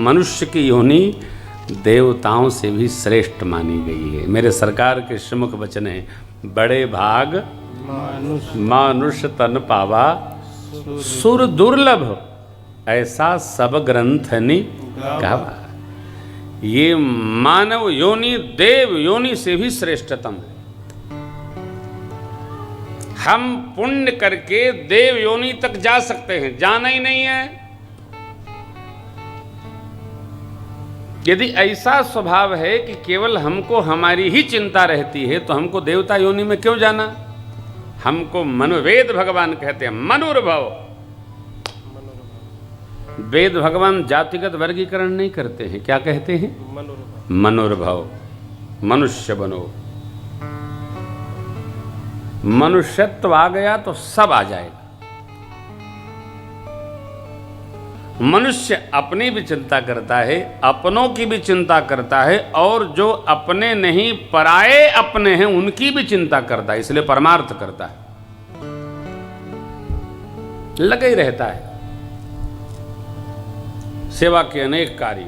मनुष्य की योनि देवताओं से भी श्रेष्ठ मानी गई है। मेरे सरकार के श्रीमुख वचन है, बड़े भाग मनुष्य तन पावा सुर दुर्लभ, ऐसा सब ग्रंथनि गावा। ये मानव योनि देव योनि से भी श्रेष्ठतम है। हम पुण्य करके देव योनि तक जा सकते हैं, जाना ही नहीं है। यदि ऐसा स्वभाव है कि केवल हमको हमारी ही चिंता रहती है तो हमको देवता योनि में क्यों जाना। हमको वेद भगवान कहते हैं मनुर्भव। वेद भगवान जातिगत वर्गीकरण नहीं करते हैं, क्या कहते हैं? मनुर्भव। मनुष्य बनो, मनुष्यत्व आ गया तो सब आ जाएगा। मनुष्य अपनी भी चिंता करता है, अपनों की भी चिंता करता है, और जो अपने नहीं पराये अपने हैं उनकी भी चिंता करता है, इसलिए परमार्थ करता है, लगा ही रहता है। सेवा के अनेक कार्य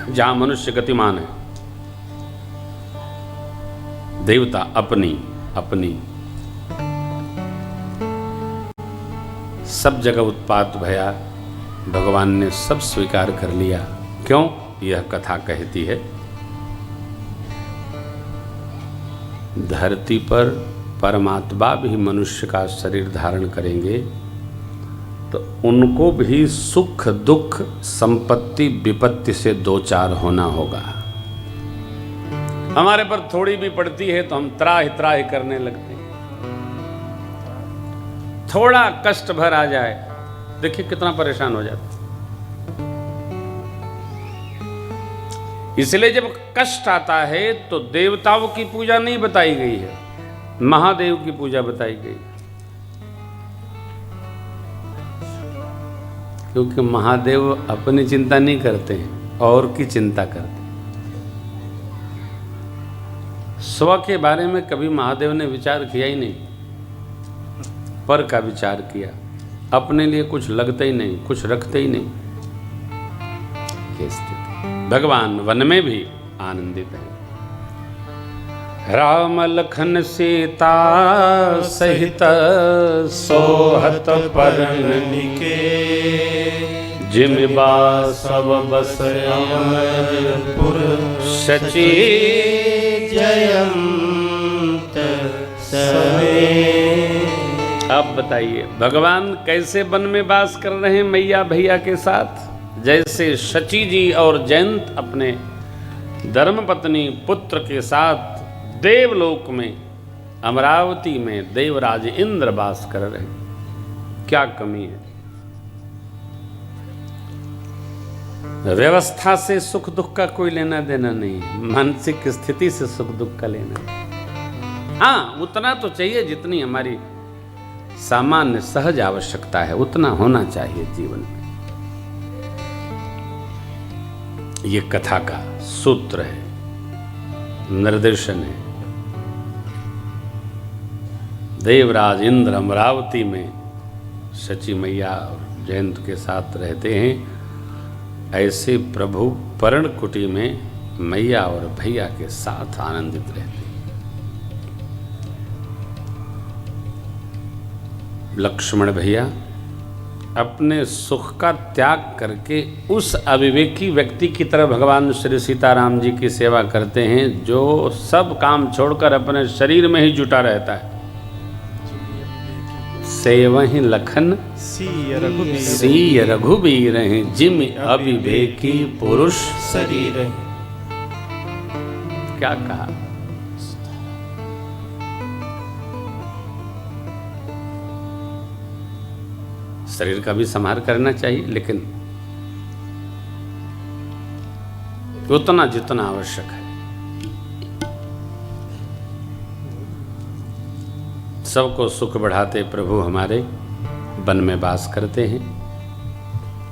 जहां मनुष्य गतिमान है, देवता अपनी अपनी सब जगह उत्पात भया, भगवान ने सब स्वीकार कर लिया। क्यों? यह कथा कहती है धरती पर परमात्मा भी मनुष्य का शरीर धारण करेंगे तो उनको भी सुख दुख संपत्ति विपत्ति से दो चार होना होगा। हमारे पर थोड़ी भी पड़ती है तो हम त्राहि त्राहि करने लगते हैं। थोड़ा कष्ट भर आ जाए, देखिए कितना परेशान हो जाता है। इसलिए जब कष्ट आता है तो देवताओं की पूजा नहीं बताई गई है, महादेव की पूजा बताई गई, क्योंकि महादेव अपनी चिंता नहीं करते हैं, और की चिंता करते हैं। स्व के बारे में कभी महादेव ने विचार किया ही नहीं, पर का विचार किया। अपने लिए कुछ लगते ही नहीं, कुछ रखते ही नहीं। ये स्थिति भगवान वन में भी आनंदित है। राम लखन सीता सहित सोहत परनिके, जिम सब बस अमरपुर सची जयंत सवे। अब बताइए भगवान कैसे वन में वास कर रहे हैं मैया भैया के साथ? जैसे शची जी और जयंत अपने धर्मपत्नी पुत्र के साथ देवलोक में अमरावती में देवराज इंद्र वास कर रहे हैं। क्या कमी है? व्यवस्था से सुख दुख का कोई लेना देना नहीं, मानसिक स्थिति से सुख दुख का लेना। हाँ, उतना तो चाहिए जितनी हमारी सामान्य सहज आवश्यकता है, उतना होना चाहिए जीवन में। ये कथा का सूत्र है, निर्देशन है। देवराज इंद्र अमरावती में शची मैया और जयंत के साथ रहते हैं। ऐसे प्रभु पर्णकुटी में मैया और भैया के साथ आनंदित रहते हैं। लक्ष्मण भैया अपने सुख का त्याग करके उस अविवेकी व्यक्ति की तरह भगवान श्री सीताराम जी की सेवा करते हैं जो सब काम छोड़कर अपने शरीर में ही जुटा रहता है। सेवहि लखन सिय रघुबीर हैं, जिम अविवेकी पुरुष शरीर। क्या कहा? शरीर का भी संहार करना चाहिए, लेकिन उतना जितना आवश्यक है। सबको सुख बढ़ाते प्रभु हमारे वन में वास करते हैं।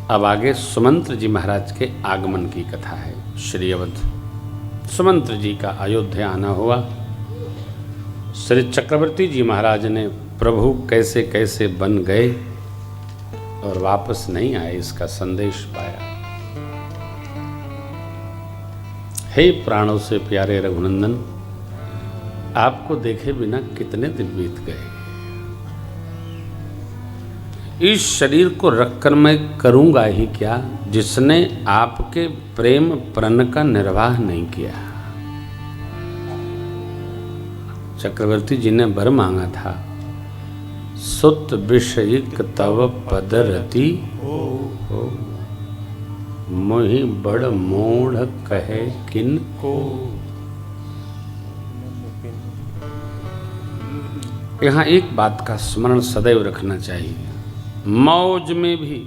अब आगे सुमंत्र जी महाराज के आगमन की कथा है। श्री अवध सुमंत्र जी का अयोध्या आना हुआ। श्री चक्रवर्ती जी महाराज ने प्रभु कैसे कैसे बन गए और वापस नहीं आए, इसका संदेश पाया। हे प्राणों से प्यारे रघुनंदन, आपको देखे बिना कितने दिन बीत गए। इस शरीर को रखकर मैं करूंगा ही क्या, जिसने आपके प्रेम प्रण का निर्वाह नहीं किया। चक्रवर्ती जी ने वर मांगा था, सुत विषयिक तव पदरति हो, मोहि बड़ मोढ़ कहे किन को। यहाँ एक बात का स्मरण सदैव रखना चाहिए, मौज में भी,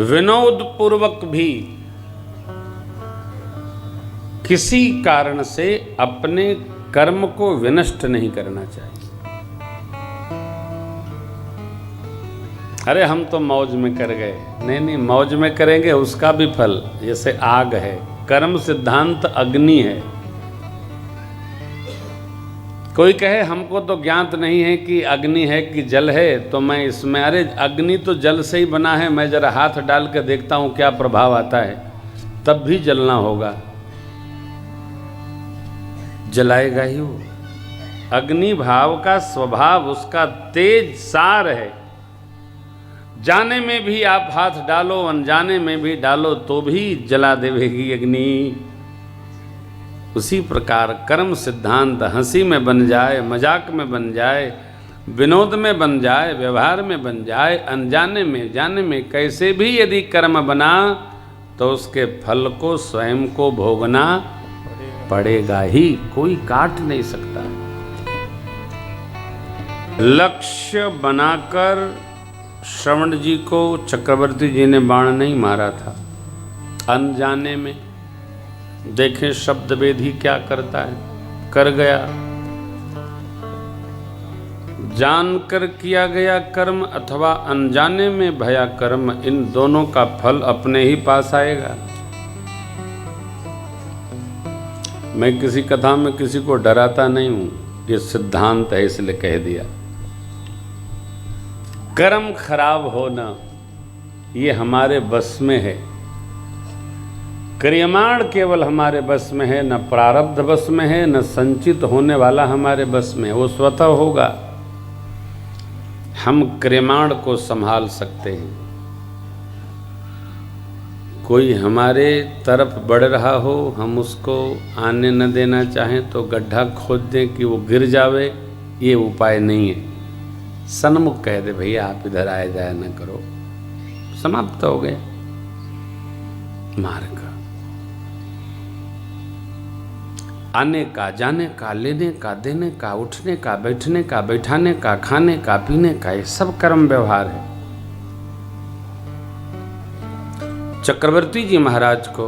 विनोद पूर्वक भी किसी कारण से अपने कर्म को विनष्ट नहीं करना चाहिए। अरे हम तो मौज में कर गए, नहीं नहीं, मौज में करेंगे उसका भी फल, जैसे आग है, कर्म सिद्धांत अग्नि है। कोई कहे हमको तो ज्ञात नहीं है कि अग्नि है कि जल है, तो मैं इसमें, अरे अग्नि तो जल से ही बना है, मैं जरा हाथ डाल के देखता हूं क्या प्रभाव आता है, तब भी जलना होगा, जलाएगा ही वो। अग्नि भाव का स्वभाव, उसका तेज सार है, जाने में भी आप हाथ डालो, अनजाने में भी डालो तो भी जला देगी अग्नि। उसी प्रकार कर्म सिद्धांत हंसी में बन जाए, मजाक में बन जाए, विनोद में बन जाए, व्यवहार में बन जाए, अनजाने में जाने में कैसे भी यदि कर्म बना तो उसके फल को स्वयं को भोगना पड़ेगा ही, कोई काट नहीं सकता। लक्ष्य बनाकर श्रवण जी को चक्रवर्ती जी ने बाण नहीं मारा था, अनजाने में। देखें शब्द वेदी क्या करता है, कर गया। जानकर किया गया कर्म अथवा अनजाने में भया कर्म, इन दोनों का फल अपने ही पास आएगा। मैं किसी कथा में किसी को डराता नहीं हूं, ये सिद्धांत है इसलिए कह दिया। कर्म खराब होना ये हमारे बस में है, क्रियमाण केवल हमारे बस में है, न प्रारब्ध बस में है, न संचित होने वाला हमारे बस में है, वो स्वतः होगा। हम क्रियमाण को संभाल सकते हैं। कोई हमारे तरफ बढ़ रहा हो, हम उसको आने न देना चाहें तो गड्ढा खोद दें कि वो गिर जावे, ये उपाय नहीं है। सन्मुख कह दे भैया आप इधर आए जाए न करो, समाप्त हो गया मार्ग। आने का, जाने का, लेने का, देने का, उठने का, बैठने का, बैठाने का, खाने का, पीने का, ये सब कर्म व्यवहार है। चक्रवर्ती जी महाराज को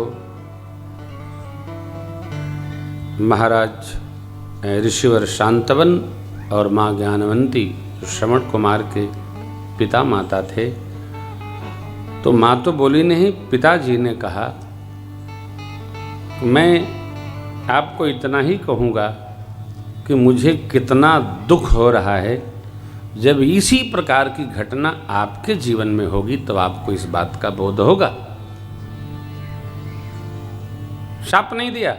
महाराज ऋषिवर शांतवन और माँ ज्ञानवंती श्रवण कुमार के पिता माता थे, तो माँ तो बोली नहीं, पिताजी ने कहा मैं आपको इतना ही कहूँगा कि मुझे कितना दुख हो रहा है। जब इसी प्रकार की घटना आपके जीवन में होगी तो आपको इस बात का बोध होगा। शाप नहीं दिया,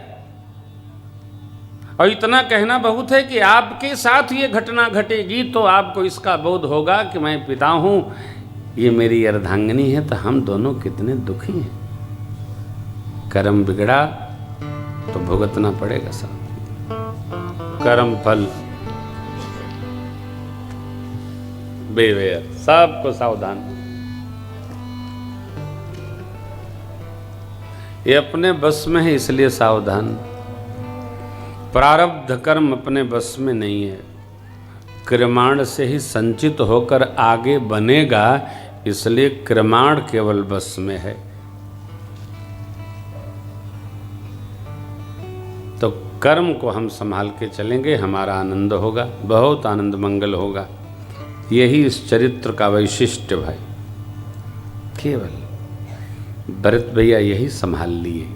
और इतना कहना बहुत है कि आपके साथ ये घटना घटेगी तो आपको इसका बोध होगा कि मैं पिता हूँ, ये मेरी अर्धांगिनी है, तो हम दोनों कितने दुखी हैं। कर्म बिगड़ा तो भुगतना पड़ेगा साहब, कर्म फल बेवेयर, सबको सावधान। ये अपने बस में है इसलिए सावधान। प्रारब्ध कर्म अपने बस में नहीं है, क्रियमाण से ही संचित होकर आगे बनेगा, इसलिए क्रियमाण केवल बस में है। तो कर्म को हम संभाल के चलेंगे, हमारा आनंद होगा, बहुत आनंद मंगल होगा। यही इस चरित्र का वैशिष्ट्य भाई। केवल भरत भैया यही संभाल लिए।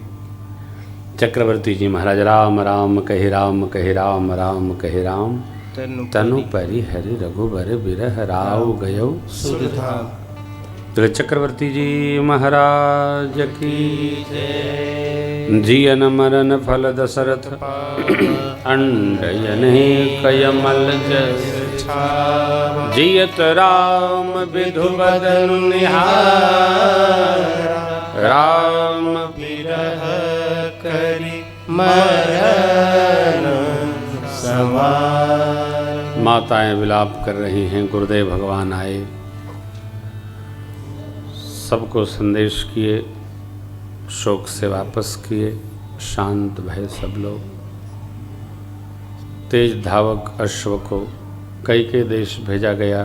चक्रवर्ती जी महाराज राम राम कहे राम कहे राम राम कहे राम, तनु परि हरि रघुबर बिरह राव गयो सुधाम। तो चक्रवर्ती जी महाराज की जय। जियन मरन फल दशरथ अंडयन कयमल जस जियत राम विधु बदन निहार राम विरह करि मरन समार। माताएं विलाप कर रही हैं। गुरुदेव भगवान आए, सबको संदेश किए, शोक से वापस किए, शांत भय सब लोग। तेज धावक अश्व को कई के देश भेजा गया।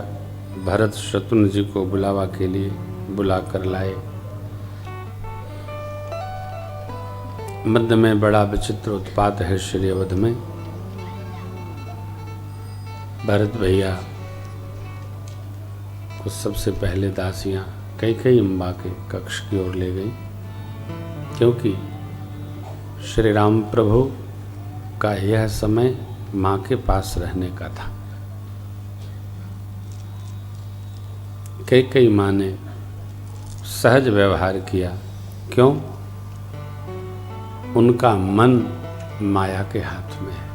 भरत शत्रुघ्न जी को बुलावा के लिए बुला कर लाए। मध्य में बड़ा विचित्र उत्पात है श्री अवध में। भरत भैया को सबसे पहले दासियां कई अम्बा के कक्ष की ओर ले गई, क्योंकि श्री राम प्रभु का यह समय माँ के पास रहने का था। कई माँ ने सहज व्यवहार किया। क्यों? उनका मन माया के हाथ में है।